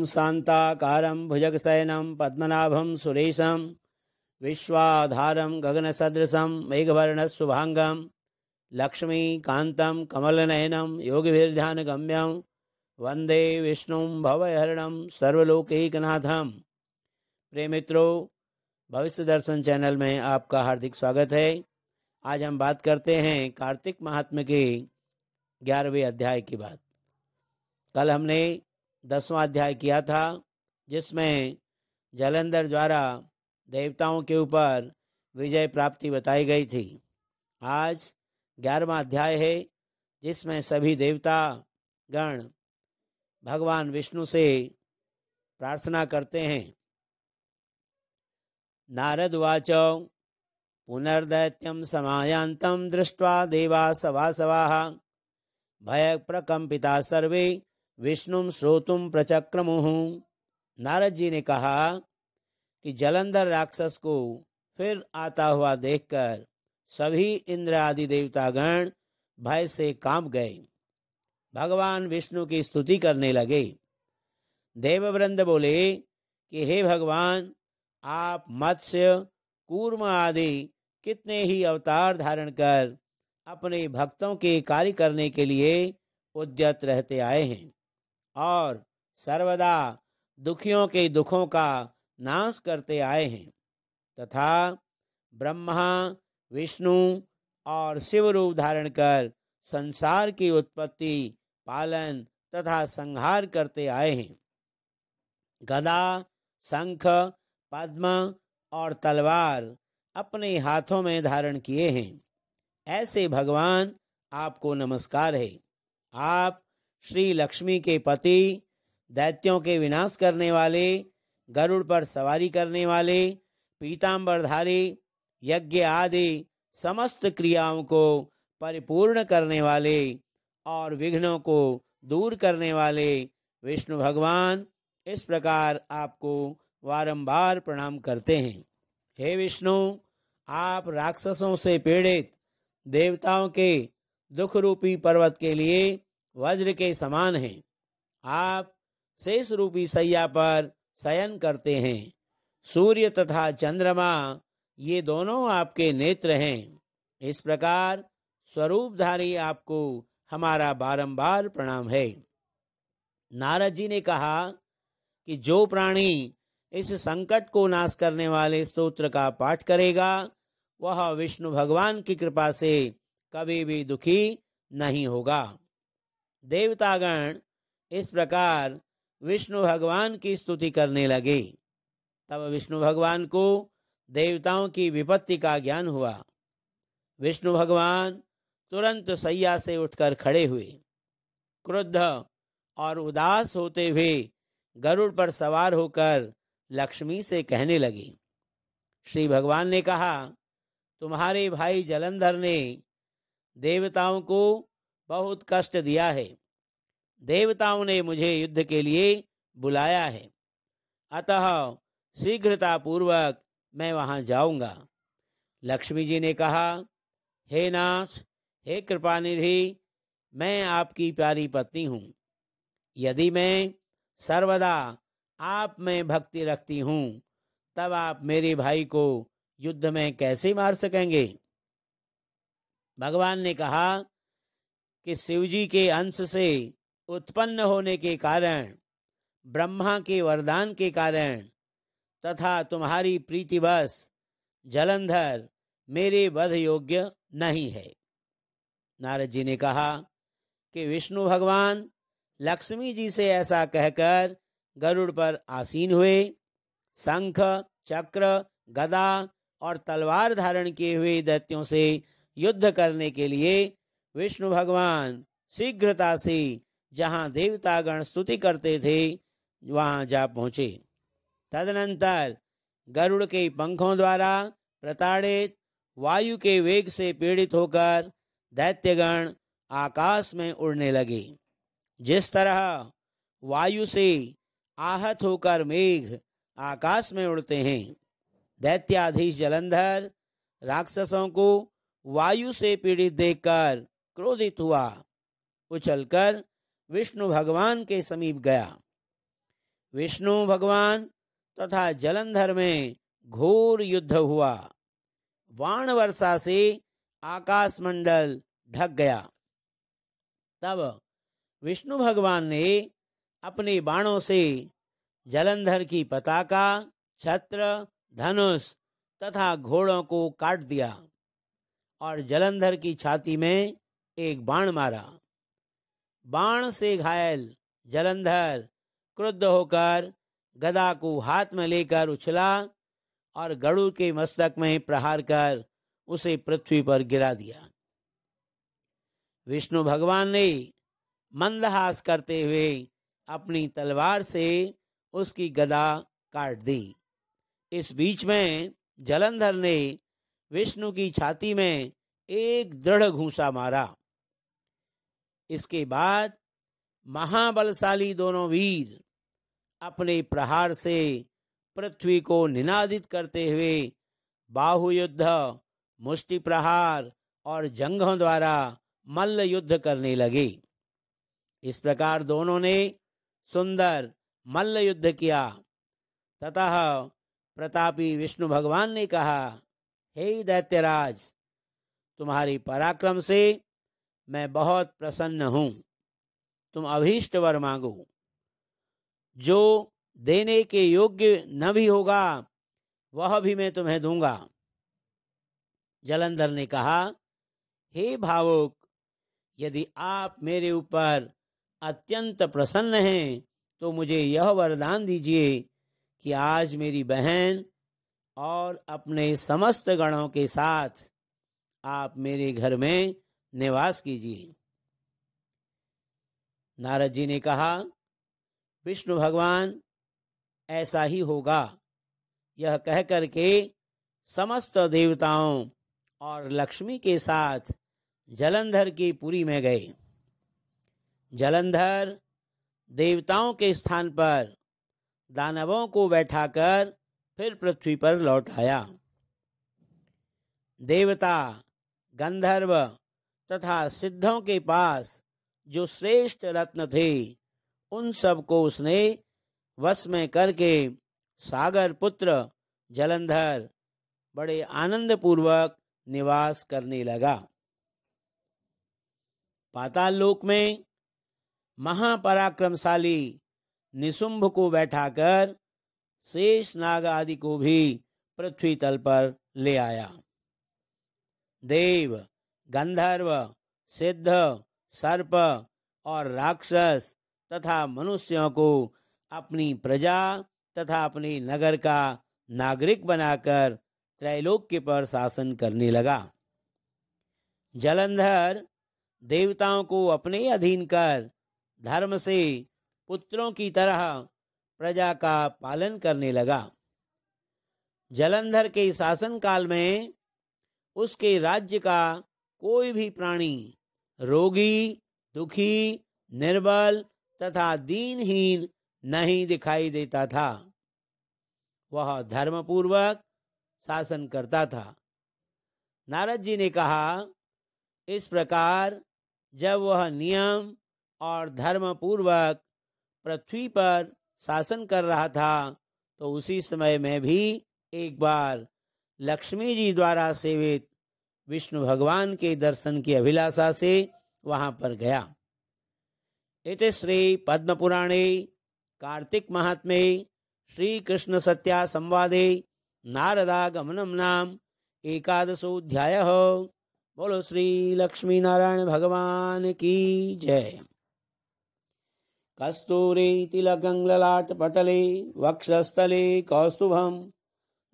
शान्ताकारं भुजगशयनं पद्मनाभं सुरेशं विश्वाधारं गगनसदृशं मेघवर्णशुभांगं लक्ष्मीकान्तं कमलनयनं योगिभिर्ध्यानगम्यं वंदे विष्णुं भवहरणं सर्वलोकैकनाथं। प्रिय मित्रों, भविष्य दर्शन चैनल में आपका हार्दिक स्वागत है। आज हम बात करते हैं कार्तिक महात्म्य के 11वें अध्याय की बात। कल हमने 10वां अध्याय किया था, जिसमें जलंधर द्वारा देवताओं के ऊपर विजय प्राप्ति बताई गई थी। आज 11वां अध्याय है, जिसमें सभी देवता गण भगवान विष्णु से प्रार्थना करते हैं। नारद उवाच पुनर्दैत्यं समायान्तं दृष्ट्वा देवास वासवाः भयप्रकम्पिता सर्वे विष्णुं श्रोतुं प्रचक्रमुः। नारद जी ने कहा कि जलंधर राक्षस को फिर आता हुआ देखकर सभी इंद्र आदि देवतागण भय से कांप गए, भगवान विष्णु की स्तुति करने लगे। देववृंद बोले कि हे भगवान, आप मत्स्य, कूर्म आदि कितने ही अवतार धारण कर अपने भक्तों के कार्य करने के लिए उद्यत रहते आए हैं और सर्वदा दुखियों के दुखों का नाश करते आए हैं, तथा ब्रह्मा, विष्णु और शिव रूप धारण कर संसार की उत्पत्ति, पालन तथा संहार करते आए हैं। गदा, शंख, पद्म और तलवार अपने हाथों में धारण किए हैं। ऐसे भगवान, आपको नमस्कार है। आप श्री लक्ष्मी के पति, दैत्यों के विनाश करने वाले, गरुड़ पर सवारी करने वाले, पीतांबरधारी, यज्ञ आदि समस्त क्रियाओं को परिपूर्ण करने वाले और विघ्नों को दूर करने वाले विष्णु भगवान इस प्रकार आपको बारंबार प्रणाम करते हैं। हे विष्णु, आप राक्षसों से पीड़ित देवताओं के दुख रूपी पर्वत के लिए वज्र के समान हैं। आप शेष रूपी सैया पर शयन करते हैं। सूर्य तथा चंद्रमा ये दोनों आपके नेत्र हैं। इस प्रकार स्वरूपधारी आपको हमारा बारंबार प्रणाम है। नारद जी ने कहा कि जो प्राणी इस संकट को नाश करने वाले स्तोत्र का पाठ करेगा, वह विष्णु भगवान की कृपा से कभी भी दुखी नहीं होगा। देवतागण इस प्रकार विष्णु भगवान की स्तुति करने लगे। तब विष्णु भगवान को देवताओं की विपत्ति का ज्ञान हुआ। विष्णु भगवान तुरंत सैया से उठकर खड़े हुए। क्रुद्ध और उदास होते हुए गरुड़ पर सवार होकर लक्ष्मी से कहने लगी। श्री भगवान ने कहा, तुम्हारे भाई जलंधर ने देवताओं को बहुत कष्ट दिया है। देवताओं ने मुझे युद्ध के लिए बुलाया है, अतः शीघ्रता पूर्वक मैं वहां जाऊंगा। लक्ष्मी जी ने कहा, हे नाथ, हे कृपानिधि, मैं आपकी प्यारी पत्नी हूँ। यदि मैं सर्वदा आप में भक्ति रखती हूँ, तब आप मेरे भाई को युद्ध में कैसे मार सकेंगे। भगवान ने कहा कि शिवजी के अंश से उत्पन्न होने के कारण, ब्रह्मा के वरदान के कारण तथा तुम्हारी प्रीतिवश जलंधर मेरे वध योग्य नहीं है। नारद जी ने कहा कि विष्णु भगवान लक्ष्मी जी से ऐसा कहकर गरुड़ पर आसीन हुए। शंख, चक्र, गदा और तलवार धारण किए हुए दैत्यों से युद्ध करने के लिए विष्णु भगवान शीघ्रता से जहां देवतागण स्तुति करते थे वहां जा पहुंचे। तदनंतर गरुड़ के पंखों द्वारा प्रताड़ित, वायु के वेग से पीड़ित होकर दैत्यगण आकाश में उड़ने लगे। जिस तरह वायु से आहत होकर मेघ आकाश में उड़ते हैं, दैत्याधीश जलंधर राक्षसों को वायु से पीड़ित देखकर क्रोधित हुआ, उछलकर विष्णु भगवान के समीप गया। विष्णु भगवान तथा जलंधर में घोर युद्ध हुआ। बाण वर्षा से आकाश मंडल ढक गया। तब विष्णु भगवान ने अपने बाणों से जलंधर की पताका, छत्र, धनुष तथा घोड़ों को काट दिया और जलंधर की छाती में एक बाण मारा। बाण से घायल जलंधर क्रुद्ध होकर गदा को हाथ में लेकर उछला और गरुड़ के मस्तक में प्रहार कर उसे पृथ्वी पर गिरा दिया। विष्णु भगवान ने मंदहास करते हुए अपनी तलवार से उसकी गदा काट दी। इस बीच में जलंधर ने विष्णु की छाती में एक दृढ़ घूंसा मारा। इसके बाद महाबलशाली दोनों वीर अपने प्रहार से पृथ्वी को निनादित करते हुए बाहुयुद्ध, मुष्टि प्रहार और जंघों द्वारा मल्ल युद्ध करने लगे। इस प्रकार दोनों ने सुंदर मल्ल युद्ध किया। ततः प्रतापी विष्णु भगवान ने कहा, हे दैत्यराज, तुम्हारे पराक्रम से मैं बहुत प्रसन्न हूँ। तुम अभीष्ट वर मांगो। जो देने के योग्य न भी होगा वह भी मैं तुम्हें दूंगा। जलंधर ने कहा, हे भावुक, यदि आप मेरे ऊपर अत्यंत प्रसन्न हैं तो मुझे यह वरदान दीजिए कि आज मेरी बहन और अपने समस्त गणों के साथ आप मेरे घर में निवास कीजिए। नारद जी ने कहा, विष्णु भगवान, ऐसा ही होगा। यह कह करके समस्त देवताओं और लक्ष्मी के साथ जलंधर की पुरी में गए। जलंधर देवताओं के स्थान पर दानवों को बैठाकर फिर पृथ्वी पर लौट आया। देवता, गंधर्व तथा सिद्धों के पास जो श्रेष्ठ रत्न थे उन सब को उसने वश में करके सागर पुत्र जलंधर बड़े आनंद पूर्वक निवास करने लगा। पाताल लोक में महापराक्रमशाली निशुंभ को बैठाकर शेष नाग आदि को भी पृथ्वी तल पर ले आया। देव, गंधर्व, सिद्ध, सर्प और राक्षस तथा मनुष्यों को अपनी प्रजा तथा अपने नगर का नागरिक बनाकर त्रैलोक्य पर शासन करने लगा। जलंधर देवताओं को अपने अधीन कर धर्म से पुत्रों की तरह प्रजा का पालन करने लगा। जलंधर के शासन काल में उसके राज्य का कोई भी प्राणी रोगी, दुखी, निर्बल तथा दीनहीन नहीं दिखाई देता था। वह धर्मपूर्वक शासन करता था। नारद जी ने कहा, इस प्रकार जब वह नियम और धर्म पूर्वक पृथ्वी पर शासन कर रहा था तो उसी समय में भी एक बार लक्ष्मी जी द्वारा सेवित विष्णु भगवान के दर्शन की अभिलाषा से वहां पर गया। इति श्री पद्म पुराणे कार्तिक महात्म्ये श्री कृष्ण सत्या संवादे नारदागमनम नाम एकादशोऽध्यायः। बोलो श्री लक्ष्मी नारायण भगवान की जय। कस्तूरी तिलकं ललाटपटले वक्षस्थले कौस्तुभं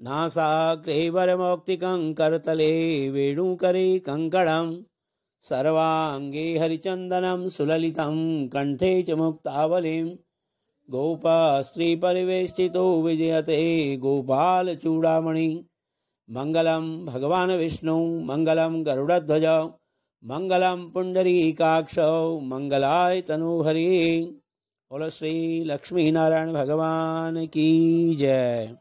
नासाग्रे वरमौक्तिकं करतले वेणुकरे कङ्कणं सर्वाङ्गे हरिचन्दनं सुललितं कंठे च मुक्तावलिं गोपस्त्री परिवेष्टितो विजयते गोपाल चूड़ामणि। मंगलम भगवान विष्णु मंगलम गरुड़ध्वज मंगलम पुंडरीकाक्ष मंगलाय तनोहरि। बोलो श्री लक्ष्मी नारायण भगवान की जय।